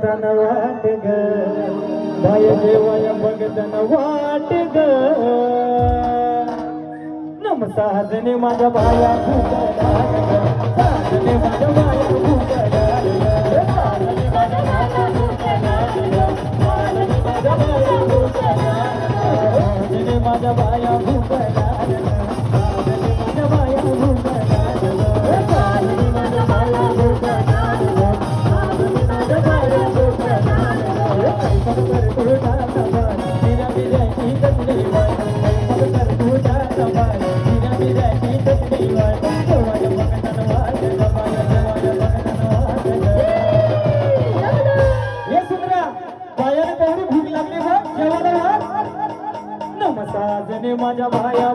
बघताना वाट ग बाय देवाया बघताना वाट ग नम साजने माझ्या बाया भूकला साजने माझ्या बाया भूकला साजने माझ्या बाया भूकला साजने माझ्या बाया भूकला साजने माझ्या बाया भूकला साजने माझ्या बाया